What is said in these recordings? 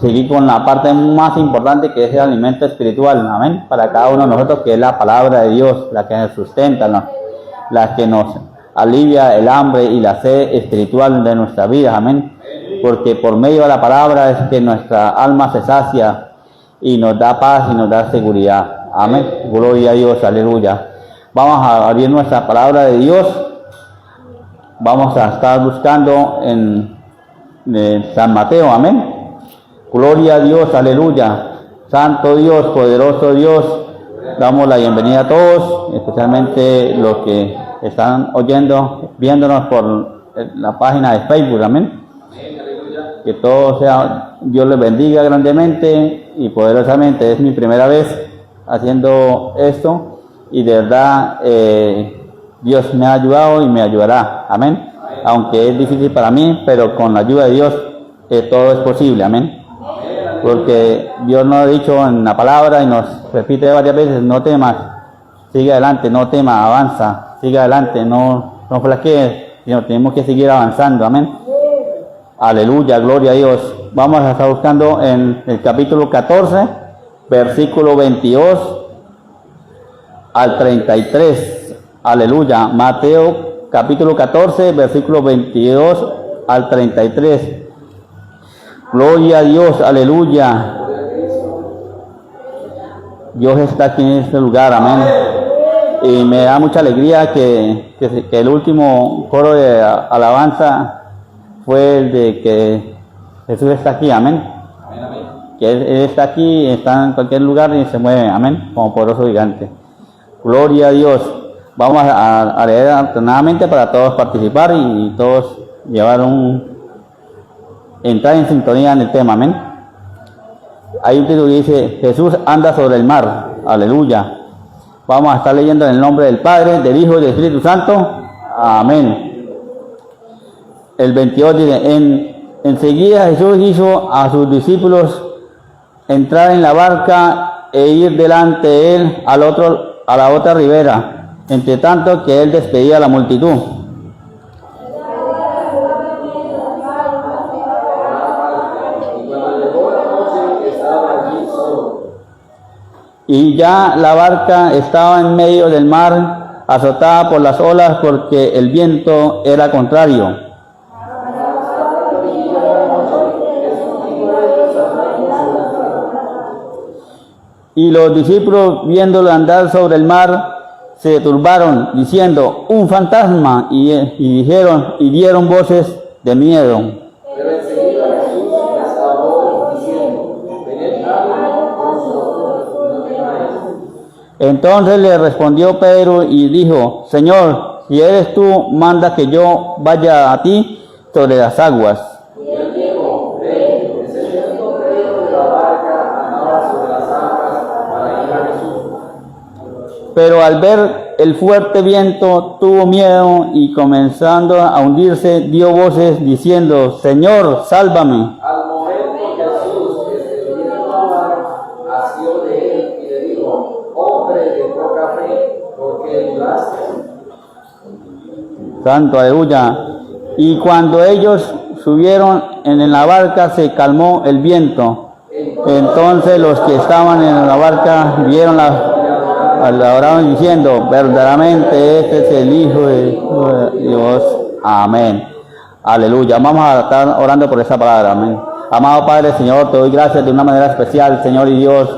seguir con la parte más importante, que es el alimento espiritual, amén, para cada uno de nosotros, que es la palabra de Dios, la que nos sustenta, ¿no? La que nos alivia el hambre y la sed espiritual de nuestra vida, amén, porque por medio de la palabra es que nuestra alma se sacia y nos da paz y nos da seguridad, amén, gloria a Dios, aleluya. Vamos a abrir nuestra palabra de Dios, vamos a estar buscando en San Mateo, amén. Gloria a Dios, aleluya. Santo Dios, poderoso Dios, damos la bienvenida a todos, especialmente los que están oyendo, viéndonos por la página de Facebook, amén. Que todo sea, Dios les bendiga grandemente y poderosamente. Es mi primera vez haciendo esto y de verdad Dios me ha ayudado y me ayudará, amén. Aunque es difícil para mí, pero con la ayuda de Dios todo es posible, amén. Porque Dios nos ha dicho en la palabra y nos repite varias veces: no temas, sigue adelante, no temas, avanza, sigue adelante, no flaquees, sino tenemos que seguir avanzando, amén. Aleluya, gloria a Dios. Vamos a estar buscando en el capítulo 14, versículo 22 al 33. Aleluya. Mateo capítulo 14, versículo 22 al 33. Gloria a Dios, aleluya. Dios está aquí en este lugar, amén. Y me da mucha alegría que el último coro de alabanza fue el de que Jesús está aquí, amén. Que Él está aquí, está en cualquier lugar y se mueve, amén, como poderoso gigante. Gloria a Dios. Vamos a leer alternadamente para todos participar y todos llevar entrar en sintonía en el tema, amén. Hay un título que dice: Jesús anda sobre el mar, aleluya. Vamos a estar leyendo en el nombre del Padre, del Hijo y del Espíritu Santo, amén. El 22 dice: enseguida Jesús hizo a sus discípulos entrar en la barca e ir delante de él a la otra ribera, entre tanto que él despedía a la multitud. Y ya la barca estaba en medio del mar, azotada por las olas, porque el viento era contrario. Y los discípulos, viéndolo andar sobre el mar, se turbaron, diciendo: un fantasma, y dieron voces de miedo. Pero enseguida Jesús les habló diciendo: venid a mí, no temáis. Entonces le respondió Pedro y dijo: Señor, si eres tú, manda que yo vaya a ti sobre las aguas. Y él dijo: ven. Encendiendo Pedro de la barca, andaba sobre las aguas para ir a Jesús. Pero al ver el fuerte viento, tuvo miedo y, comenzando a hundirse, dio voces diciendo: Señor, sálvame. Al momento Jesús, extendiendo la mano, asió de él y le dijo: hombre de poca fe, ¿por qué dudaste? Santo, aleluya. Y cuando ellos subieron en la barca, se calmó el viento. Entonces los que estaban en la barca vieron adoraron diciendo: verdaderamente este es el Hijo de Dios. Amén. Aleluya. Vamos a estar orando por esa palabra. Amén. Amado Padre, Señor, te doy gracias de una manera especial, Señor y Dios.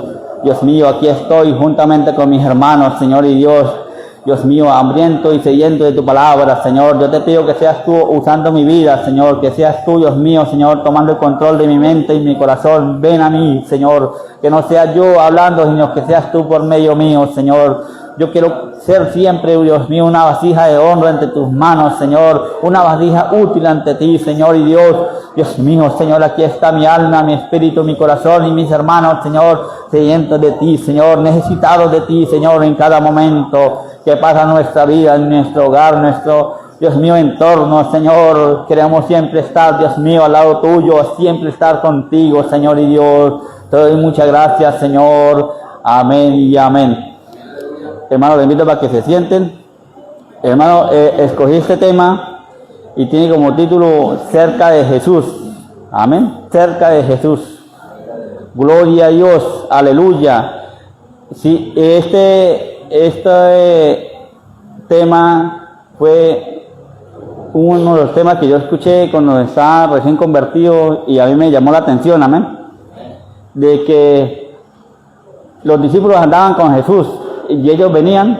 Dios mío, aquí estoy juntamente con mis hermanos, Señor y Dios. Dios mío, hambriento y sediento de tu palabra, Señor. Yo te pido que seas tú usando mi vida, Señor. Que seas tú, Dios mío, Señor, tomando el control de mi mente y mi corazón. Ven a mí, Señor. Que no sea yo hablando, sino que seas tú por medio mío, Señor. Yo quiero ser siempre, Dios mío, una vasija de honra entre tus manos, Señor. Una vasija útil ante ti, Señor y Dios. Dios mío, Señor, aquí está mi alma, mi espíritu, mi corazón y mis hermanos, Señor. Sedientos de ti, Señor. Necesitados de ti, Señor, en cada momento que pasa nuestra vida, en nuestro hogar, nuestro, Dios mío, entorno, Señor. Queremos siempre estar, Dios mío, al lado tuyo, siempre estar contigo, Señor y Dios. Te doy muchas gracias, Señor. Amén y amén. Hermano, les invito para que se sienten. Hermano, escogí este tema y tiene como título: cerca de Jesús. Amén. Cerca de Jesús. Gloria a Dios, aleluya. Sí, este tema fue uno de los temas que yo escuché cuando estaba recién convertido y a mí me llamó la atención, amén, de que los discípulos andaban con Jesús y ellos venían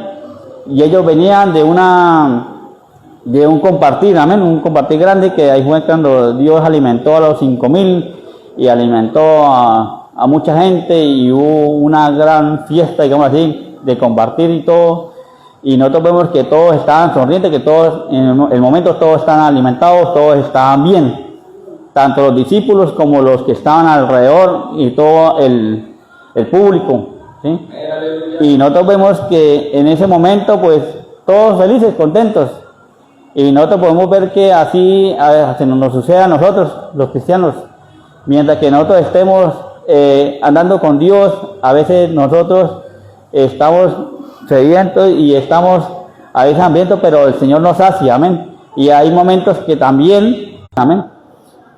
de un compartir, amén, un compartir grande, que ahí fue cuando Dios alimentó a los 5,000 y alimentó a mucha gente y hubo una gran fiesta, digamos así, de compartir y todo. Y nosotros vemos que todos estaban sonrientes, que todos, en el momento todos están alimentados, todos estaban bien. Tanto los discípulos como los que estaban alrededor y todo el público, ¿sí? Y nosotros vemos que en ese momento, pues, todos felices, contentos. Y nosotros podemos ver que así nos sucede a nosotros, los cristianos. Mientras que nosotros estemos andando con Dios, a veces nosotros estamos sedientos y estamos a veces hambrientos, pero el Señor nos sacia, amén. Y hay momentos que también, amén,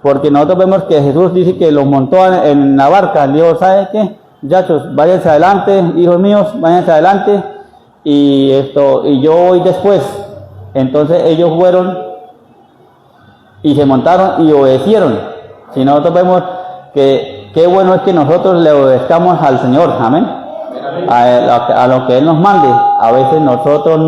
porque nosotros vemos que Jesús dice que los montó en la barca. Dios, ¿sabe qué? Muchachos, váyanse adelante, hijos míos, váyanse adelante, y yo voy después. Entonces ellos fueron y se montaron y obedecieron. Si nosotros vemos que qué bueno es que nosotros le obedezcamos al Señor, amén, a lo que Él nos mande. A veces nosotros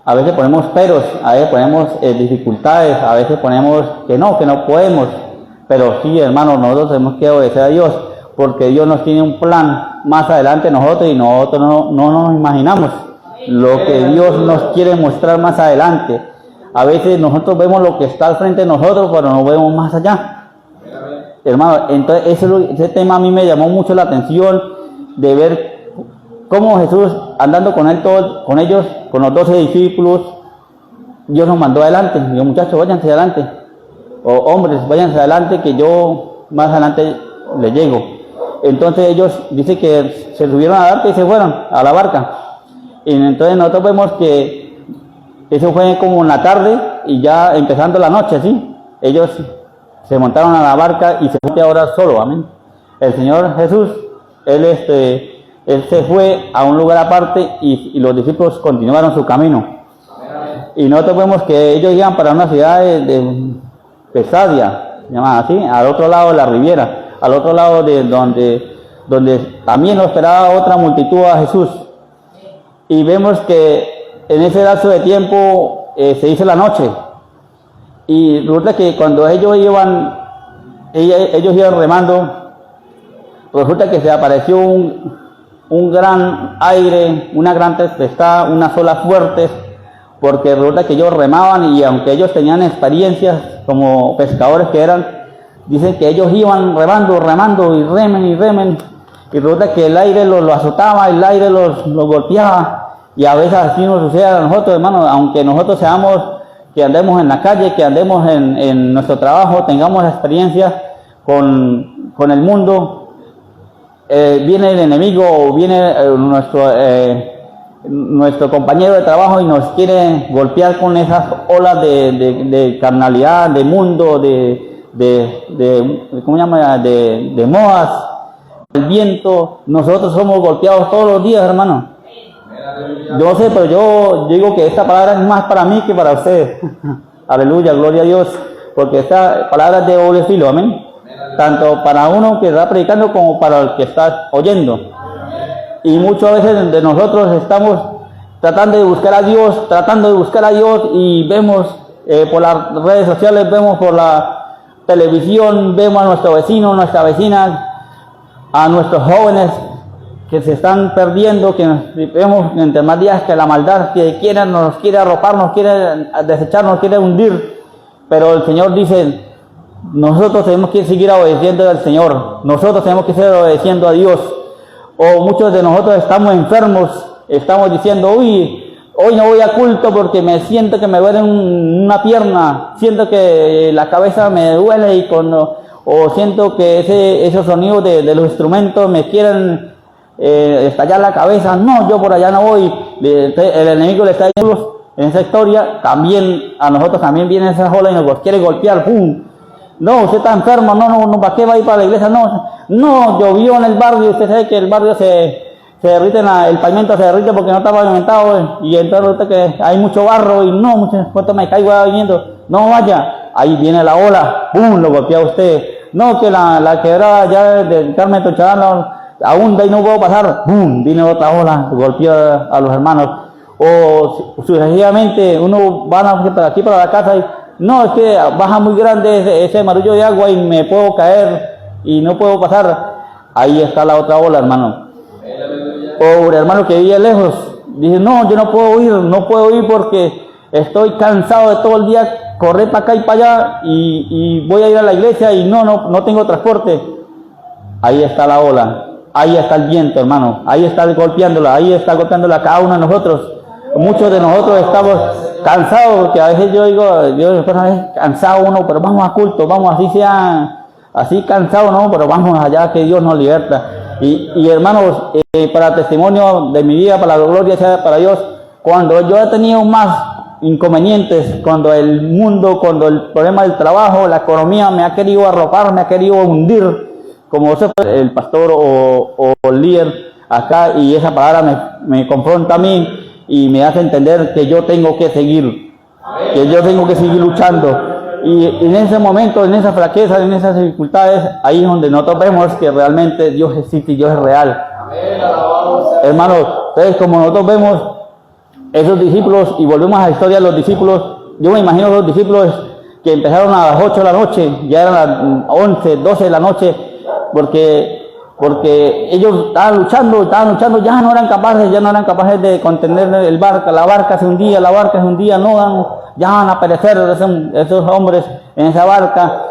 a veces ponemos peros, a veces ponemos dificultades, a veces ponemos que no podemos. Pero sí, hermanos, nosotros tenemos que obedecer a Dios, porque Dios nos tiene un plan más adelante nosotros y nosotros no nos imaginamos lo que Dios nos quiere mostrar más adelante. A veces nosotros vemos lo que está al frente de nosotros, pero no vemos más allá. Hermano, entonces ese tema a mí me llamó mucho la atención, de ver cómo Jesús, andando con ellos, con los 12 discípulos, Dios nos mandó adelante. Dijo, muchachos, váyanse adelante. O hombres, váyanse adelante, que yo más adelante les llego. Entonces ellos dicen que se subieron a la barca y se fueron a la barca. Y entonces nosotros vemos que eso fue como en la tarde y ya empezando la noche, ¿sí? Ellos se montaron a la barca y se fue ahora solo, amén. El Señor Jesús, Él se fue a un lugar aparte y los discípulos continuaron su camino. Y nosotros vemos que ellos iban para una ciudad de Besadia, llamada así, al otro lado de la riviera, al otro lado de donde también lo esperaba otra multitud a Jesús. Y vemos que en ese lapso de tiempo se hizo la noche. Y resulta que cuando ellos iban remando, resulta que se apareció un gran aire, una gran tempestad, unas olas fuertes, porque resulta que ellos remaban y aunque ellos tenían experiencias como pescadores que eran, dicen que ellos iban remando y remen, y resulta que el aire los azotaba, el aire los golpeaba. Y a veces así nos sucede a nosotros, hermanos, aunque nosotros que andemos en la calle, que andemos en nuestro trabajo, tengamos experiencia con el mundo, viene el enemigo o viene nuestro compañero de trabajo y nos quiere golpear con esas olas de carnalidad, de mundo, ¿cómo se llama? De modas, el viento. Nosotros somos golpeados todos los días, hermano. Yo sé, pero yo digo que esta palabra es más para mí que para ustedes. Aleluya, gloria a Dios, porque esta palabra es de doble filo, amén. Tanto para uno que está predicando como para el que está oyendo. Y muchas veces de nosotros estamos tratando de buscar a Dios y vemos por las redes sociales, vemos por la televisión, vemos a nuestro vecino, nuestra vecina, a nuestros jóvenes que se están perdiendo, que vemos entre más días que la maldad que nos quiere arropar, nos quiere desechar, nos quiere hundir. Pero el Señor dice, nosotros tenemos que seguir obedeciendo al Señor, nosotros tenemos que seguir obedeciendo a Dios. O muchos de nosotros estamos enfermos, estamos diciendo, hoy no voy a culto porque me siento que me duele una pierna, siento que la cabeza me duele o siento que esos sonidos de los instrumentos me quieren estallar la cabeza. No, yo por allá no voy. El enemigo le está diciendo en esa historia, también a nosotros también viene esa ola y nos quiere golpear, ¡pum! no, usted está enfermo, no, ¿para qué va a ir para la iglesia? No, llovió en el barrio, usted sabe que el barrio se derrite, el pavimento se derrite porque no está pavimentado, y entonces resulta que hay mucho barro, y no, cuánto me caigo viniendo, no vaya, ahí viene la ola, ¡pum!, lo golpea a usted, no, que la quebrada ya del Carmen Tocharán, aún de ahí no puedo pasar, ¡pum!, viene otra ola, golpea a los hermanos, o sucesivamente uno va para aquí para la casa y no, es que baja muy grande ese marullo de agua y me puedo caer y no puedo pasar. Ahí está la otra ola, hermano. O un hermano que vivía lejos, dice, no, yo no puedo ir porque estoy cansado de todo el día correr para acá y para allá y voy a ir a la iglesia y no tengo transporte. Ahí está la ola, ahí está el viento, hermano, ahí está golpeándola a cada uno de nosotros. Muchos de nosotros estamos cansados, que a veces yo digo, cansado uno, pero vamos a culto, vamos, así cansado, no, pero vamos allá que Dios nos liberta. Y hermanos, para testimonio de mi vida, para la gloria sea para Dios, cuando yo he tenido más inconvenientes, cuando el mundo, cuando el problema del trabajo, la economía me ha querido arropar, me ha querido hundir, como el pastor o el líder acá, y esa palabra me confronta a mí, y me hace entender que yo tengo que seguir, luchando. Y en ese momento, en esa flaqueza, en esas dificultades, ahí es donde nosotros vemos que realmente Dios existe y Dios es real. Hermanos, ustedes como nosotros vemos esos discípulos, y volvemos a la historia de los discípulos, yo me imagino los discípulos que empezaron a las 8 de la noche, ya eran las 11, 12 de la noche, porque ellos estaban luchando, ya no eran capaces de contener la barca se hundía, ya van a perecer esos hombres en esa barca.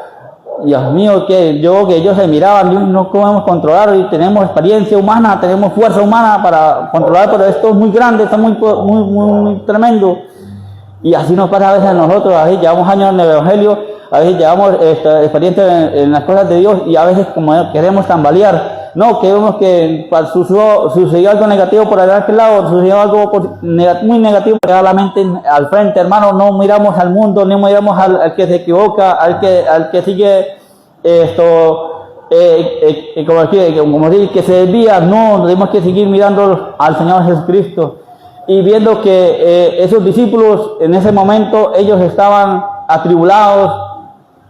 Dios mío, que ellos se miraban, Dios, no podemos controlar, y tenemos experiencia humana, tenemos fuerza humana para controlar, pero esto es muy grande, esto es muy tremendo. Y así nos pasa a veces a nosotros, a veces llevamos años en el Evangelio, a veces llevamos experiencia en las cosas de Dios, y a veces como queremos tambalear, no, que vemos que sucedió algo negativo por allá de aquel lado, sucedió algo muy negativo, pero la mente al frente, hermano, no miramos al mundo, no miramos al que se equivoca, al que sigue como decir, que se desvía, no, tenemos que seguir mirando al Señor Jesucristo. Y viendo que esos discípulos en ese momento, ellos estaban atribulados,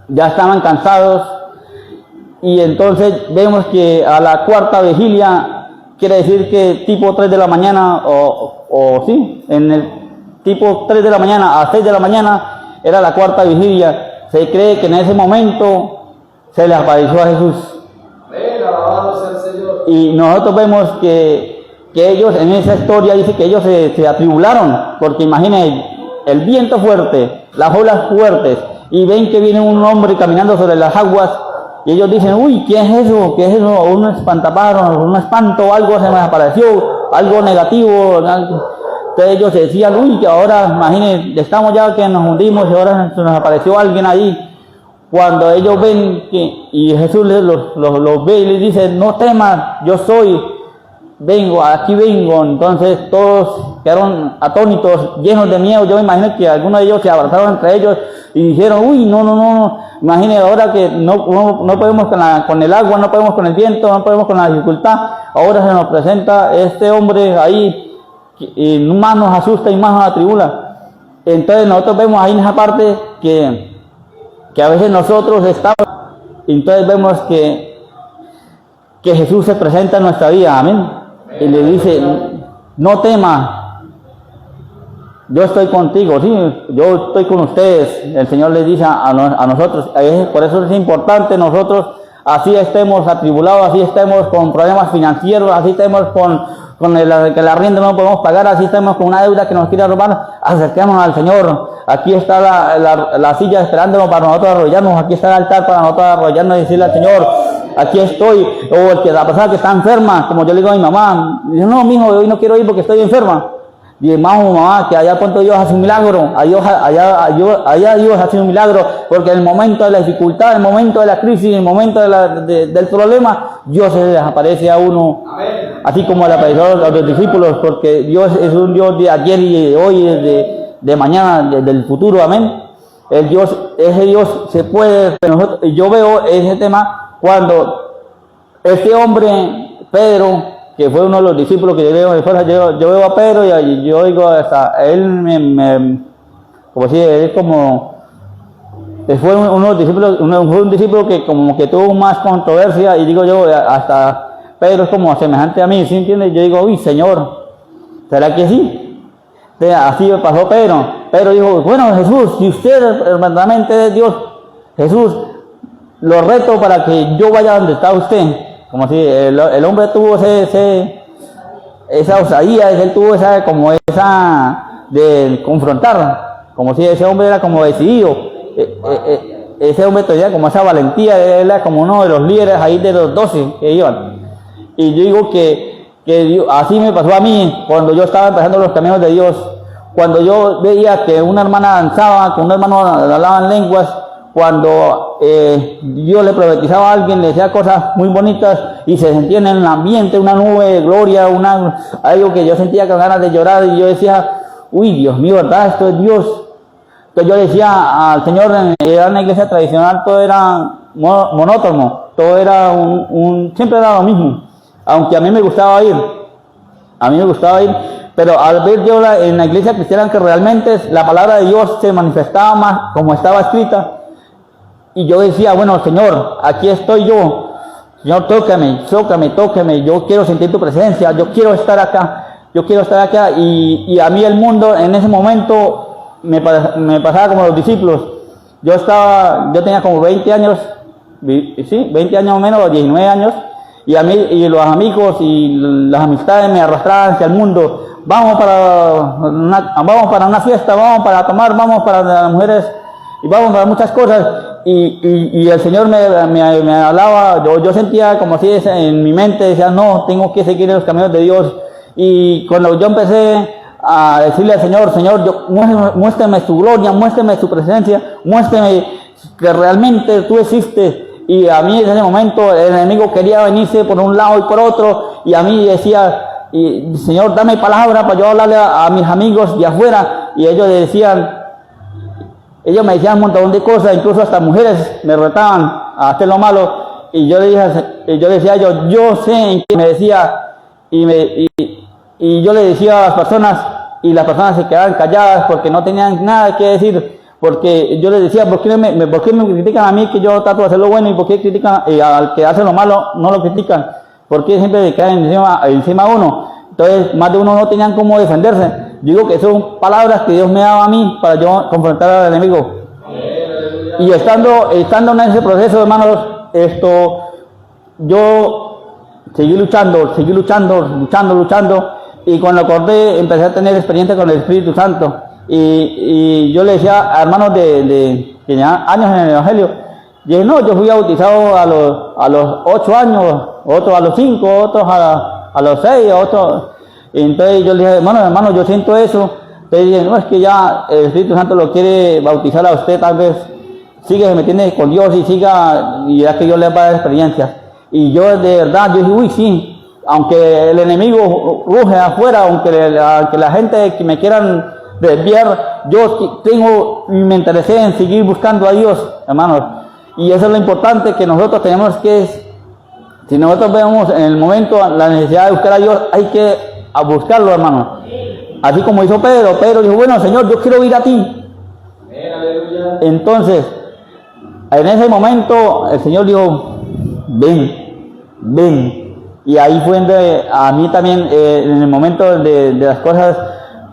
ya estaban cansados, y entonces vemos que a la cuarta vigilia, quiere decir que tipo 3 de la mañana, en el tipo 3 de la mañana a 6 de la mañana, era la cuarta vigilia. Se cree que en ese momento se les apareció a Jesús. Y nosotros vemos que ellos, en esa historia dice que ellos se atribularon, porque imaginen el viento fuerte, las olas fuertes, y ven que viene un hombre caminando sobre las aguas, y ellos dicen, uy, ¿qué es eso? Un espantapájaros, un espanto, algo se me apareció, algo negativo. Entonces ellos decían, uy, que ahora, imaginen, estamos ya que nos hundimos y ahora se nos apareció alguien ahí. Cuando ellos ven y Jesús los ve y les dice, no teman, yo soy, aquí vengo. Entonces todos quedaron atónitos, llenos de miedo. Yo me imagino que algunos de ellos se abrazaron entre ellos y dijeron, uy, no, imagínense ahora que no podemos con el agua, no podemos con el viento, no podemos con la dificultad. Ahora se nos presenta este hombre ahí, y más nos asusta y más nos atribula. Entonces nosotros vemos ahí en esa parte que a veces nosotros estamos, entonces vemos que Jesús se presenta en nuestra vida, amén, y le dice, no temas, yo estoy contigo, sí, yo estoy con ustedes. El Señor les dice a nosotros, por eso es importante nosotros, así estemos atribulados, así estemos con problemas financieros, así estemos con el arriendo no podemos pagar, así estemos con una deuda que nos quiere robar, acerquémonos al Señor. Aquí está la silla esperándonos para nosotros arrodillarnos, aquí está el altar para nosotros arrodillarnos y decirle al Señor, aquí estoy. O la persona que está enferma, como yo le digo a mi mamá, dice, no, mijo, hoy no quiero ir porque estoy enferma. Y hermano, mamá, que allá pronto Dios hace un milagro, allá Dios hace un milagro, porque en el momento de la dificultad, en el momento de la crisis, en el momento del problema, Dios se les aparece a uno. Amén. Así como le apareció a los discípulos, porque Dios es un Dios de ayer y de hoy, de mañana, del futuro, amén. ese Dios se puede, pero yo veo ese tema cuando este hombre, Pedro, que fue uno de los discípulos que yo veo de fuera, yo veo a Pedro y yo digo, hasta él como si él como, fue un discípulo que como que tuvo más controversia, y digo yo, hasta Pedro es como semejante a mí, ¿sí entiendes? Yo digo, uy, Señor, ¿será que sí? Así me pasó Pedro. Pedro dijo, bueno, Jesús, si usted verdaderamente es Dios, Jesús, lo reto para que yo vaya donde está usted. Como si el hombre tuvo esa osadía, él tuvo esa de confrontar, como si ese hombre era como decidido, ese hombre tenía como esa valentía, él era como uno de los líderes ahí de los 12 que iban. Y yo digo que Dios, así me pasó a mí cuando yo estaba empezando los caminos de Dios, cuando yo veía que una hermana danzaba, que un hermano hablaba en lenguas, cuando Dios le profetizaba a alguien, le decía cosas muy bonitas y se sentía en el ambiente una nube de gloria, algo que yo sentía con ganas de llorar, y yo decía, uy, Dios mío, ¿verdad? Esto es Dios. Entonces yo decía al Señor, era una iglesia tradicional, todo era monótono, todo era siempre era lo mismo, aunque a mí me gustaba ir, pero al ver yo en la iglesia cristiana que realmente la palabra de Dios se manifestaba más como estaba escrita, y yo decía, bueno, Señor, aquí estoy yo, Señor, tócame, yo quiero sentir tu presencia, yo quiero estar acá, y a mí el mundo en ese momento me pasaba como los discípulos. Yo tenía como 20 años, sí, 20 años o menos, 19 años, y a mí, y los amigos y las amistades me arrastraban hacia el mundo. Vamos para una fiesta, vamos para tomar, vamos para las mujeres, y vamos para muchas cosas. Y el Señor me hablaba, yo sentía como si en mi mente decía, no, tengo que seguir los caminos de Dios. Y cuando yo empecé a decirle al Señor, muéstrame tu gloria, muéstrame tu presencia, muéstrame que realmente tú existes. Y a mí en ese momento el enemigo quería venirse por un lado y por otro, y a mí decía, Señor, dame palabra para yo hablarle a mis amigos de afuera, y ellos me decían un montón de cosas, incluso hasta mujeres me retaban a hacer lo malo, y yo decía yo sé en qué me decía, y yo le decía a las personas, y las personas se quedaban calladas porque no tenían nada que decir, porque yo les decía, ¿por qué me critican a mí que yo trato de hacer lo bueno, y por qué critican al que hace lo malo no lo critican? ¿Por qué siempre le caen encima a uno? Entonces más de uno no tenían cómo defenderse. Digo que son palabras que Dios me daba a mí para yo confrontar al enemigo. Y estando en ese proceso, hermanos, yo seguí luchando, y cuando acordé empecé a tener experiencia con el Espíritu Santo, y yo le decía a hermanos que tenían años en el Evangelio, yo fui bautizado a los 8 años, otros a los 5, otros a los 6, otros. Y entonces yo le dije, hermano, yo siento eso. Entonces dije, no, es que ya el Espíritu Santo lo quiere bautizar a usted, tal vez sigue metiendo con Dios y ya que Dios le va a dar experiencias. Y yo de verdad, yo dije, uy, sí, aunque el enemigo ruge afuera, aunque la gente que me quieran desviar, me interesé en seguir buscando a Dios, hermanos. Y eso es lo importante que nosotros tenemos si nosotros vemos en el momento la necesidad de buscar a Dios, hay que buscarlo, hermano. Así como hizo Pedro dijo, bueno, Señor, yo quiero ir a ti. Entonces, en ese momento el Señor dijo, ven. Y ahí fue donde a mí también, en el momento de las cosas,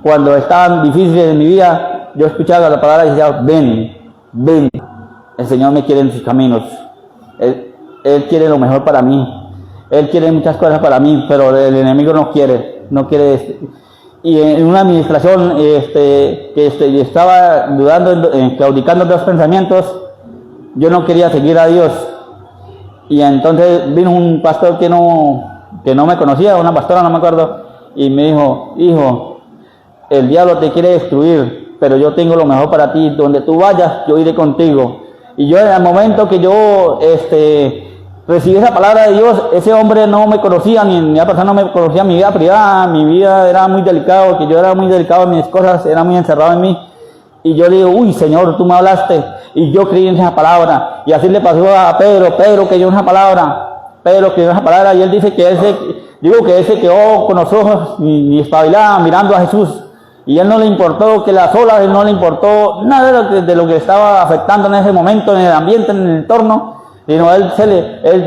cuando estaban difíciles en mi vida, yo escuchaba la palabra y decía, ven. El Señor me quiere en sus caminos. Él quiere lo mejor para mí. Él quiere muchas cosas para mí, pero el enemigo no quiere. Y en una administración que estaba dudando, claudicando de los pensamientos, yo no quería seguir a Dios. Y entonces vino un pastor que no me conocía, una pastora, no me acuerdo, y me dijo, hijo, el diablo te quiere destruir, pero yo tengo lo mejor para ti. Donde tú vayas, yo iré contigo. Y yo en el momento que yo recibí esa palabra de Dios, ese hombre no me conocía, ni la persona no me conocía mi vida privada, mi vida era muy delicado, que yo era muy delicado en mis cosas, era muy encerrado en mí. Y yo digo, uy, Señor, tú me hablaste y yo creí en esa palabra. Y así le pasó a Pedro, Pedro creyó en esa palabra, Pedro creyó en esa palabra, y él dice que él se quedó con los ojos ni espabilada mirando a Jesús. Y a él no le importó que las olas, él no le importó nada de lo que estaba afectando en ese momento, en el ambiente, en el entorno. Sino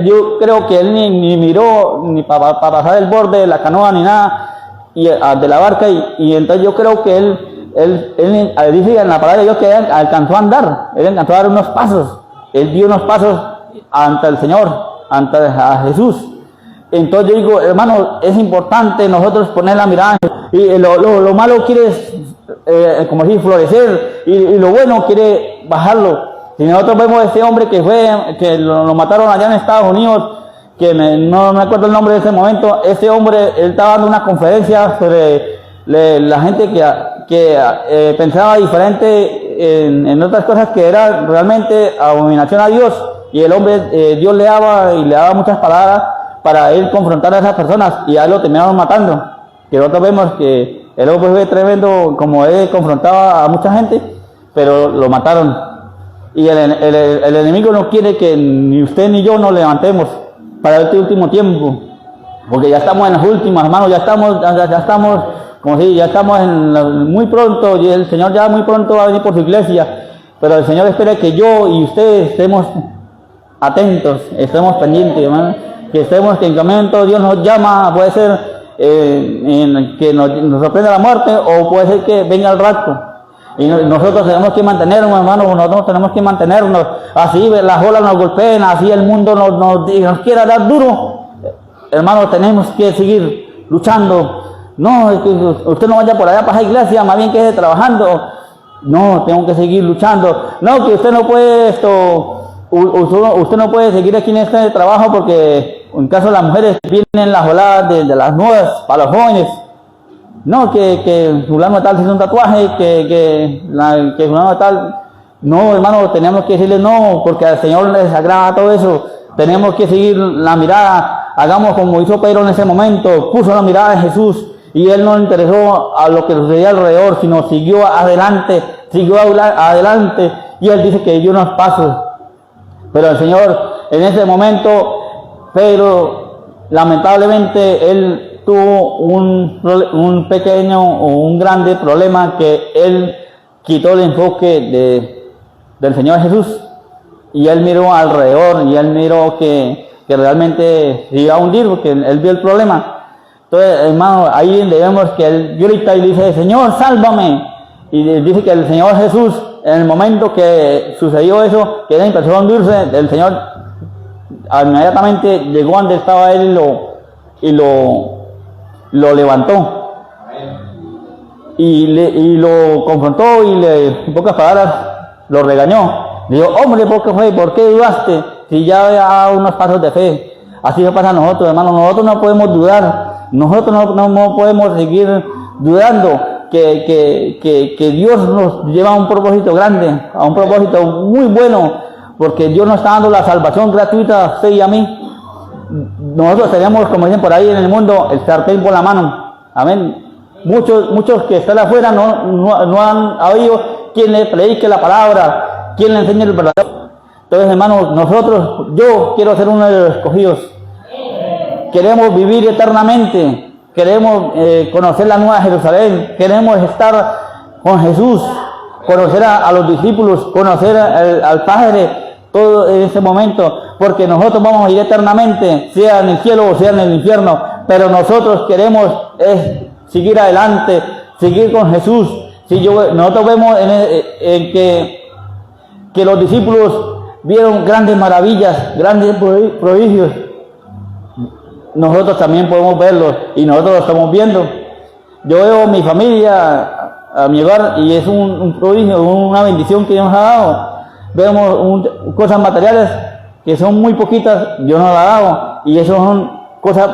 yo creo que él ni miró ni para pasar el borde de la canoa ni nada de la barca. Y entonces yo creo que él dice en la palabra de Dios que él alcanzó a andar, él alcanzó a dar unos pasos, él dio unos pasos ante el Señor, ante a Jesús. Entonces yo digo, hermano, es importante nosotros poner la mirada, y lo malo quiere, como decir, florecer, y lo bueno quiere bajarlo. Si nosotros vemos a este hombre que lo mataron allá en Estados Unidos, no me acuerdo el nombre de ese momento, ese hombre, él estaba dando una conferencia sobre la gente que pensaba diferente en otras cosas que era realmente abominación a Dios, y el hombre, Dios le daba muchas palabras para él confrontar a esas personas, y a él lo terminaron matando. Que nosotros vemos que el hombre fue tremendo, como él confrontaba a mucha gente, pero lo mataron. Y el enemigo no quiere que ni usted ni yo nos levantemos para este último tiempo, porque ya estamos en las últimas, hermanos, ya estamos, como si ya estamos muy pronto, y el Señor ya muy pronto va a venir por su iglesia, pero el Señor espera que yo y usted estemos atentos, estemos pendientes, hermano, que en el momento Dios nos llama, puede ser que nos sorprenda la muerte, o puede ser que venga el rapto. Y nosotros tenemos que mantenernos, hermanos, nosotros tenemos que mantenernos, así las olas nos golpeen, así el mundo nos quiera dar duro, hermanos, tenemos que seguir luchando. No, es que usted no vaya por allá para esa iglesia, más bien que esté trabajando. No, tengo que seguir luchando. No, que usted no puede usted no puede seguir aquí en este trabajo porque en caso de las mujeres vienen las oladas de las nuevas para los jóvenes. No, que fulano de tal se hizo un tatuaje, que fulano de tal. No, hermano, tenemos que decirle no, porque al Señor le desagrada todo eso. Tenemos que seguir la mirada, hagamos como hizo Pedro en ese momento, puso la mirada en Jesús, y él no le interesó a lo que sucedía alrededor, sino siguió adelante, y él dice que dio unos pasos. Pero el Señor, en ese momento, Pedro, lamentablemente, él tuvo un pequeño o un grande problema, que él quitó el enfoque del Señor Jesús, y él miró alrededor, y él miró que realmente se iba a hundir, porque él vio el problema. Entonces, hermano, ahí vemos que él grita y dice, Señor, sálvame. Y dice que el Señor Jesús, en el momento que sucedió eso, que él empezó a hundirse, el Señor inmediatamente llegó donde estaba él y lo levantó. Y lo confrontó, y en pocas palabras lo regañó. Le dijo, hombre, ¿por qué dudaste? Si ya había unos pasos de fe. Así nos pasa a nosotros, hermanos. Nosotros no podemos dudar. Nosotros no podemos seguir dudando que Dios nos lleva a un propósito grande, a un propósito muy bueno, porque Dios nos está dando la salvación gratuita a usted y a mí. Nosotros tenemos, como dicen por ahí en el mundo, el sartén por la mano. Amén. Muchos que están afuera no han habido quien le predique la palabra, quien le enseñe el verdadero. Entonces, hermanos, yo quiero ser uno de los escogidos. Queremos vivir eternamente, queremos conocer la nueva Jerusalén, queremos estar con Jesús, conocer a los discípulos, conocer al Padre, todo en ese momento, porque nosotros vamos a ir eternamente, sea en el cielo o sea en el infierno, pero nosotros queremos seguir adelante, seguir con Jesús. Nosotros vemos en que los discípulos vieron grandes maravillas, grandes prodigios. Nosotros también podemos verlos, y nosotros lo estamos viendo. Yo veo a mi familia, a mi hogar, y es un prodigio, una bendición que Dios nos ha dado. Vemos cosas materiales que son muy poquitas, Dios nos ha dado, y eso son cosas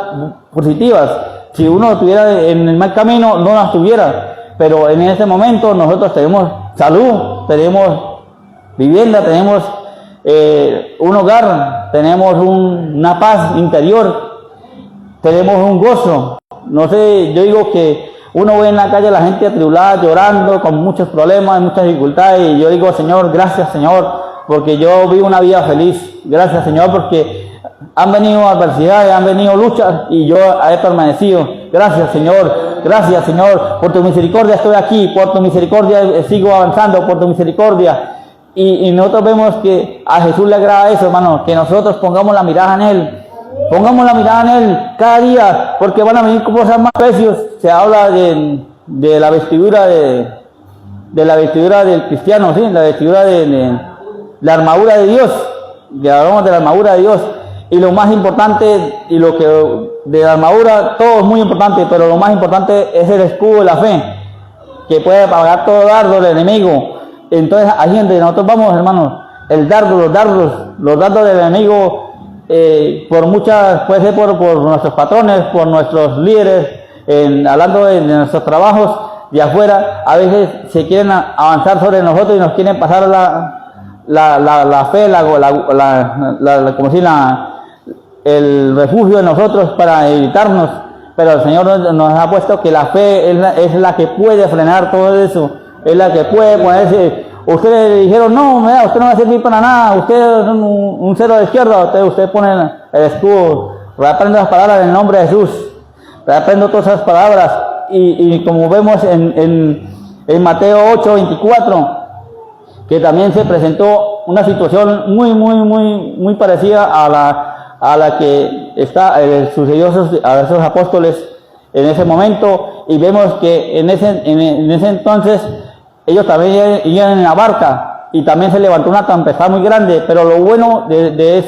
positivas. Si uno estuviera en el mal camino, no las tuviera, pero en este momento nosotros tenemos salud, tenemos vivienda, tenemos un hogar, tenemos una paz interior, tenemos un gozo. No sé, yo digo que Uno ve en la calle la gente atribulada, llorando, con muchos problemas, muchas dificultades, y yo digo, Señor, gracias, Señor, porque yo vivo una vida feliz. Gracias, Señor, porque han venido adversidades, han venido luchas, y yo he permanecido. Gracias, Señor, por tu misericordia estoy aquí, por tu misericordia sigo avanzando, por tu misericordia. Y nosotros vemos que a Jesús le agrada eso, hermano, que nosotros pongamos la mirada en Él. Pongamos la mirada en Él cada día, porque van a venir cosas más precios. Se habla de la vestidura de la vestidura del cristiano, ¿sí? La vestidura de la armadura de Dios. Ya hablamos de la armadura de Dios. Y lo más importante, y lo que de la armadura, todo es muy importante, pero lo más importante es el escudo de la fe, que puede apagar todo dardo del enemigo. Entonces, ahí donde nosotros vamos, hermanos, el dardo, los dardos del enemigo, por muchas, puede ser por nuestros patrones, por nuestros líderes, hablando de nuestros trabajos de afuera, a veces se quieren avanzar sobre nosotros y nos quieren pasar la fe, como si el refugio de nosotros para evitarnos, pero el Señor nos ha puesto que la fe es la que puede frenar todo eso, es la que puede ponerse. Ustedes le dijeron, no, mira, usted no va a servir para nada, usted es un cero de izquierda, usted pone el escudo, reaprendo las palabras en el nombre de Jesús, reaprendo todas esas palabras, y como vemos en Mateo 8:24, que también se presentó una situación muy parecida a la que sucedió a esos apóstoles en ese momento, y vemos que en ese entonces ellos también iban en la barca y también se levantó una tempestad muy grande, pero lo bueno de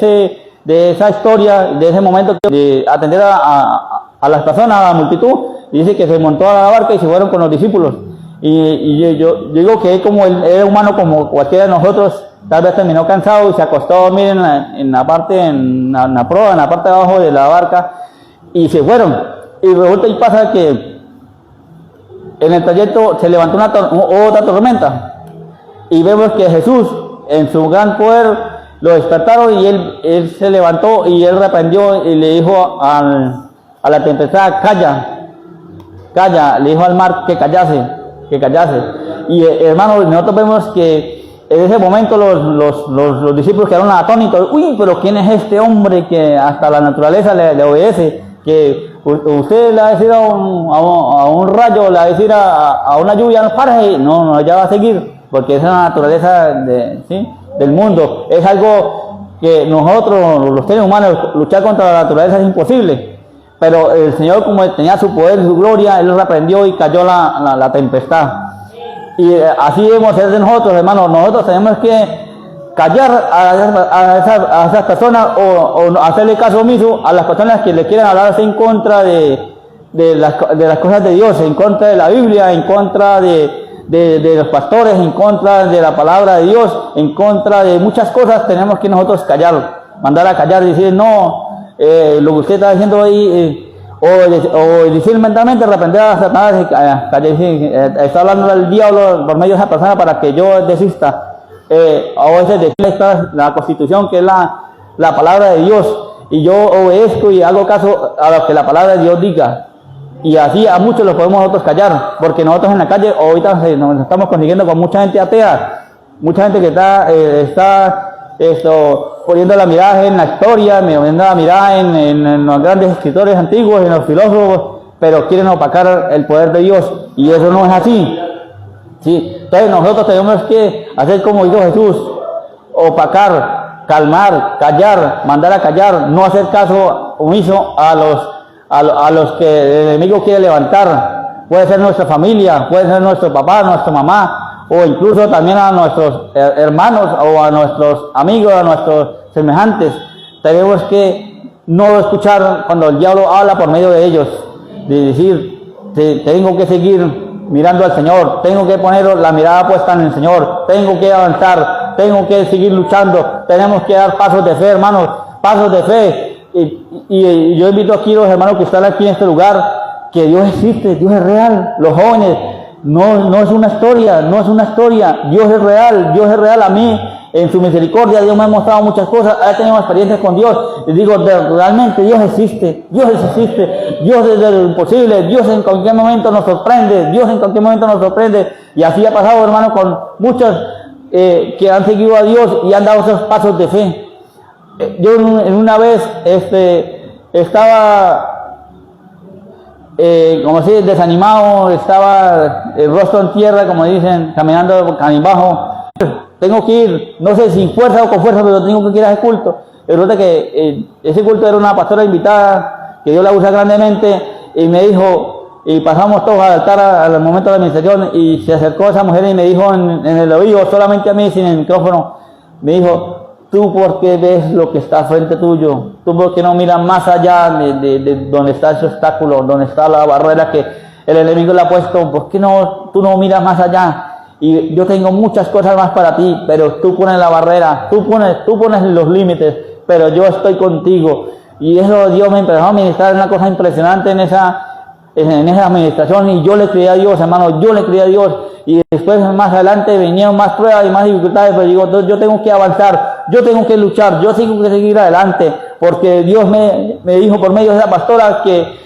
esa historia, de ese momento, de atender a las personas, a la multitud, dice que se montó a la barca y se fueron con los discípulos. Y yo digo que él, como él era humano como cualquiera de nosotros, tal vez terminó cansado y se acostó a dormir en la parte de abajo de la barca, y se fueron. Y resulta y pasa que en el trayecto se levantó otra tormenta, y vemos que Jesús, en su gran poder, lo despertaron, y él se levantó y él reprendió y le dijo a la tempestad, calla, le dijo al mar que callase. Y hermanos, nosotros vemos que en ese momento los discípulos quedaron atónitos. Uy, pero ¿quién es este hombre que hasta la naturaleza le obedece? Que usted le va a decir a un rayo, le va a decir a una lluvia, no pare, no, ya va a seguir, porque esa es la naturaleza del mundo. Es algo que nosotros, los seres humanos, luchar contra la naturaleza es imposible. Pero el Señor, como tenía su poder y su gloria, Él reprendió y cayó la tempestad. Y así debemos ser de nosotros, hermanos. Nosotros tenemos que callar a esas personas, o hacerle caso omiso a las personas que le quieran hablar en contra de las cosas de Dios, en contra de la Biblia, en contra de los pastores, en contra de la palabra de Dios, en contra de muchas cosas. Tenemos que nosotros callar, mandar a callar y decir, no, lo que usted está diciendo ahí, o decir mentalmente, reprender a Satanás, está hablando del diablo por medio de esa persona para que yo desista. A veces decirle la Constitución, que es la palabra de Dios, y yo obedezco y hago caso a lo que la palabra de Dios diga, y así a muchos los podemos nosotros callar, porque nosotros en la calle ahorita nos estamos consiguiendo con mucha gente atea, mucha gente que está poniendo la mirada en la historia, poniendo la mirada en los grandes escritores antiguos, en los filósofos, pero quieren opacar el poder de Dios, y eso no es así. Sí, entonces nosotros tenemos que hacer como hizo Jesús, opacar, calmar, callar, mandar a callar, no hacer caso omiso a los que el enemigo quiere levantar. Puede ser nuestra familia, puede ser nuestro papá, nuestra mamá, o incluso también a nuestros hermanos, o a nuestros amigos, a nuestros semejantes. Tenemos que no escuchar cuando el diablo habla por medio de ellos, de decir, tengo que seguir mirando al Señor, tengo que poner la mirada puesta en el Señor, tengo que avanzar, tengo que seguir luchando, tenemos que dar pasos de fe, hermanos, pasos de fe. Y yo invito aquí a los hermanos que están aquí en este lugar, que Dios existe, Dios es real. Los jóvenes, no es una historia, Dios es real a mí en su misericordia Dios me ha mostrado muchas cosas, he tenido experiencias con Dios y digo, realmente Dios existe, Dios es lo imposible, Dios en cualquier momento nos sorprende, y así ha pasado, hermano, con muchos que han seguido a Dios y han dado esos pasos de fe. Yo en una vez estaba como así desanimado, estaba el rostro en tierra, como dicen, caminando canibajo. Tengo que ir, no sé si fuerza o con fuerza, pero tengo que ir a ese culto. Resulta que ese culto era una pastora invitada, que Dios la usa grandemente, y me dijo, y pasamos todos al altar al momento de la administración, y se acercó esa mujer y me dijo en el oído, solamente a mí, sin el micrófono, me dijo, tú por qué ves lo que está frente tuyo, tú por qué no miras más allá de donde está ese obstáculo, donde está la barrera que el enemigo le ha puesto, por qué no, tú no miras más allá. Y yo tengo muchas cosas más para ti, pero tú pones la barrera, tú pones los límites, pero yo estoy contigo. Y eso Dios me empezó a ministrar una cosa impresionante en esa administración, y yo le creí a Dios, hermano, yo le creí a Dios. Y después más adelante venían más pruebas y más dificultades, pero digo, yo tengo que avanzar, yo tengo que luchar, yo tengo que seguir adelante, porque Dios me dijo por medio de esa pastora que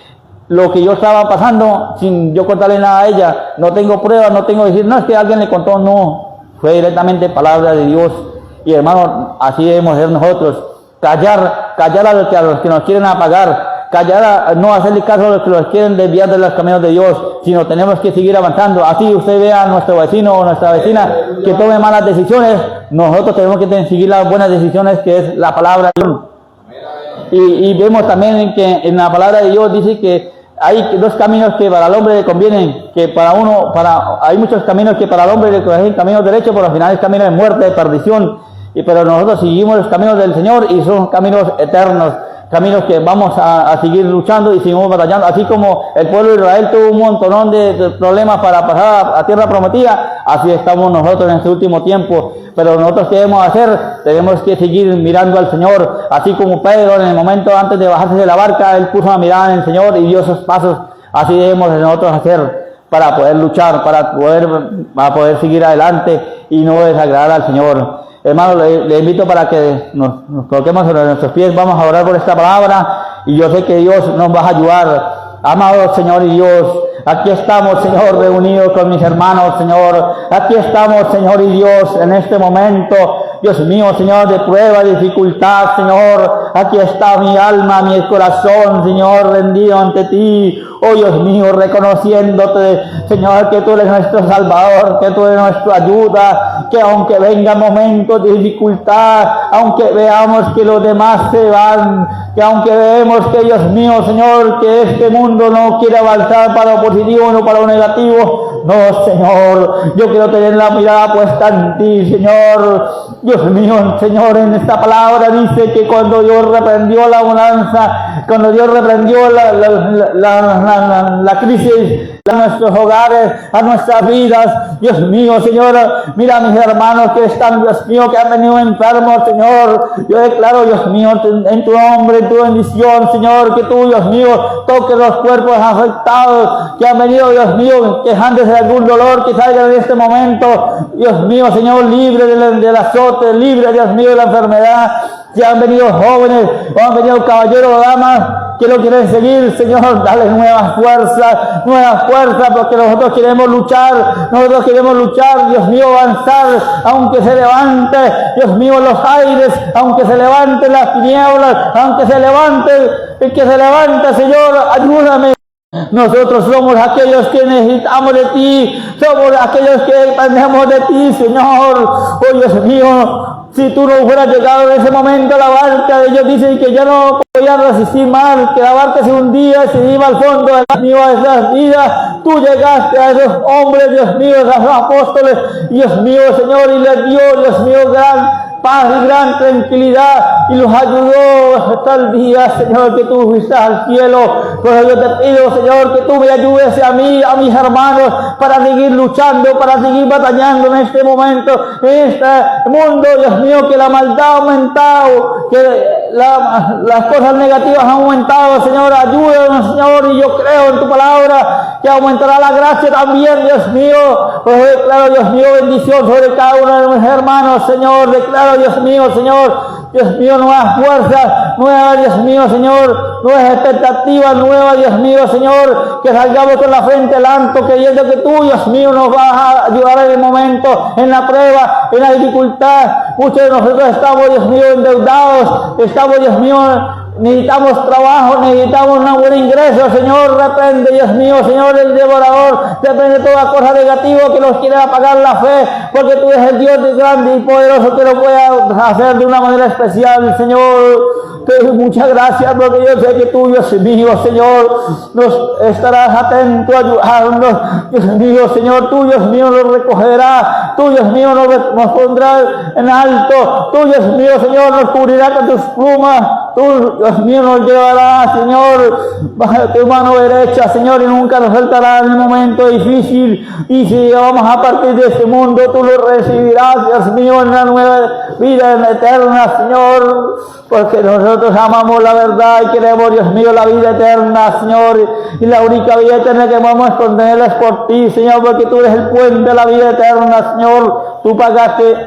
lo que yo estaba pasando, sin yo contarle nada a ella, no tengo pruebas, no tengo que decir, no, es que alguien le contó, no, fue directamente palabra de Dios. Y hermano, así debemos ser nosotros, callar a los que nos quieren apagar, no hacerle caso a los que nos quieren desviar de los caminos de Dios, sino tenemos que seguir avanzando. Así usted vea a nuestro vecino o nuestra vecina que tome malas decisiones, nosotros tenemos que seguir las buenas decisiones, que es la palabra de Dios. Y vemos también que en la palabra de Dios dice que hay dos caminos que para el hombre le convienen, que hay muchos caminos que para el hombre le convienen, caminos derechos, pero al final es camino de muerte, de perdición, pero nosotros seguimos los caminos del Señor y son caminos eternos, caminos que vamos a seguir luchando y seguimos batallando, así como el pueblo de Israel tuvo un montonón de problemas para pasar a tierra prometida, así estamos nosotros en este último tiempo. Pero nosotros, ¿qué debemos hacer? Tenemos que seguir mirando al Señor, así como Pedro en el momento antes de bajarse de la barca, él puso la mirada en el Señor y dio esos pasos. Así debemos nosotros hacer para poder luchar, para poder seguir adelante y no desagradar al Señor. Hermano, le invito para que nos coloquemos sobre nuestros pies, vamos a orar por esta palabra y yo sé que Dios nos va a ayudar. Amado Señor y Dios, aquí estamos, Señor, reunidos con mis hermanos, Señor. Aquí estamos, Señor y Dios, en este momento, Dios mío, Señor, de prueba, de dificultad, Señor. Aquí está mi alma, mi corazón, Señor, rendido ante ti. Oh, Dios mío, reconociéndote, Señor, que tú eres nuestro Salvador, que tú eres nuestra ayuda, que aunque vengan momentos de dificultad, aunque veamos que los demás se van, que aunque vemos que, Dios mío, Señor, que este mundo no quiere avanzar para lo positivo, no para lo negativo, no, Señor, yo quiero tener la mirada puesta en ti, Señor. Dios mío, Señor, en esta palabra dice que cuando Dios reprendió la bonanza, cuando Dios reprendió la crisis a nuestros hogares, a nuestras vidas, Dios mío, Señor, mira a mis hermanos que están, Dios mío, que han venido enfermos, Señor. Yo declaro, Dios mío, en tu nombre, en tu bendición, Señor, que tú, Dios mío, toques los cuerpos afectados, que han venido, Dios mío, quejándose de algún dolor, que salgan en este momento, Dios mío, Señor, libre del azote, libre, Dios mío, de la enfermedad. Que han venido jóvenes, o han venido caballeros o damas que lo quieren seguir, Señor, dale nuevas fuerzas, porque nosotros queremos luchar, Dios mío, avanzar, aunque se levante, Dios mío, los aires, aunque se levanten las tinieblas, aunque se levante, el que se levante, Señor, ayúdame. Nosotros somos aquellos que necesitamos de ti, somos aquellos que dependemos de ti, Señor. Oh, Dios mío, si tú no hubieras llegado en ese momento a la barca, ellos dicen que ya no podían resistir más, que la barca se hundía, se iba al fondo de esas vidas. Tú llegaste a esos hombres, Dios mío, a esos apóstoles, Dios mío, Señor, y les dio, Dios mío, gran paz y gran tranquilidad, y los ayudó hasta el día, Señor, que tú fuiste al cielo. Por eso yo te pido, Señor, que tú me ayudes a mí, a mis hermanos, para seguir luchando, para seguir batallando en este momento, en este mundo, Dios mío, que la maldad ha aumentado, que las cosas negativas han aumentado, Señor, ayúdanos, Señor, y yo creo en tu palabra que aumentará la gracia también, Dios mío. Pues declaro, Dios mío, bendición sobre cada uno de mis hermanos, Señor. Declaro, Dios mío, nuevas fuerzas, nuevas, Dios mío, Señor, nuevas expectativas, nuevas, Dios mío, Señor, que salgamos con la frente en alto, creyendo que tú, Dios mío, nos vas a ayudar en el momento, en la prueba, en la dificultad. Muchos de nosotros estamos, Dios mío, endeudados, estamos, Dios mío, necesitamos trabajo, necesitamos un buen ingreso, Señor. Reprende, Dios mío, Señor, el devorador, reprende toda cosa negativa que nos quiera apagar la fe, porque tú eres el Dios grande y poderoso que lo pueda hacer de una manera especial, Señor. Te doy muchas gracias, porque yo sé que tú, Dios mío, Señor, nos estarás atento a ayudarnos, Dios mío, Señor, tú, Dios mío, nos recogerás, tú, Dios mío, nos pondrás en alto, tú, Dios mío, Señor, nos cubrirás con tus plumas, tú, Dios mío, nos llevarás, Señor, bajo tu mano derecha, Señor, y nunca nos soltarás en el momento difícil. Y si vamos a partir de este mundo, tú lo recibirás, Dios mío, en la nueva vida, en la eterna, Señor, porque nosotros amamos la verdad y queremos, Dios mío, la vida eterna, Señor, y la única vida eterna que vamos a contenerla es por ti, Señor, porque tú eres el puente de la vida eterna, Señor. Tú pagaste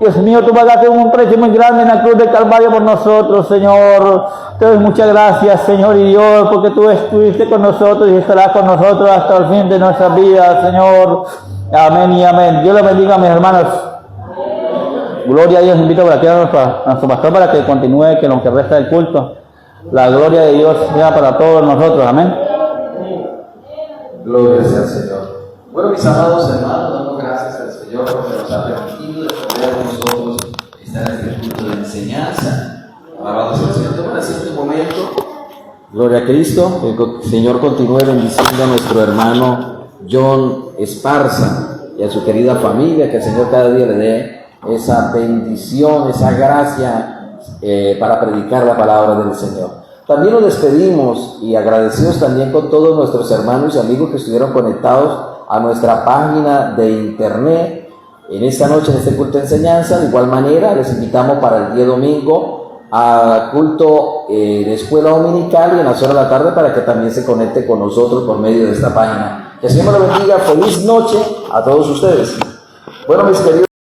Dios mío, tú pagaste un precio muy grande en la cruz del Calvario por nosotros, Señor. Te doy muchas gracias, Señor y Dios, porque tú estuviste con nosotros y estarás con nosotros hasta el fin de nuestras vidas, Señor. Amén y amén. Dios los bendiga, mis hermanos. Gloria a Dios. Invito por aquí a nuestro pastor para que continúe con lo que resta del culto. La gloria de Dios sea para todos nosotros. Amén. Gloria sea al Señor. Bueno, mis amados hermanos, damos gracias al Señor porque nos ha permitido de poder nosotros estar en este culto de enseñanza. Alabado sea el Señor. Tomen asiento un momento. Gloria a Cristo. El Señor continúe bendiciendo a nuestro hermano John Esparza y a su querida familia, que el Señor cada día le dé esa bendición, esa gracia para predicar la palabra del Señor. También nos despedimos y agradecidos también con todos nuestros hermanos y amigos que estuvieron conectados a nuestra página de internet en esta noche, en este culto de enseñanza. De igual manera, les invitamos para el día domingo a culto de escuela dominical y en las horas de la tarde para que también se conecte con nosotros por medio de esta página. Que el Señor lo bendiga. Feliz noche a todos ustedes. Bueno, mis queridos.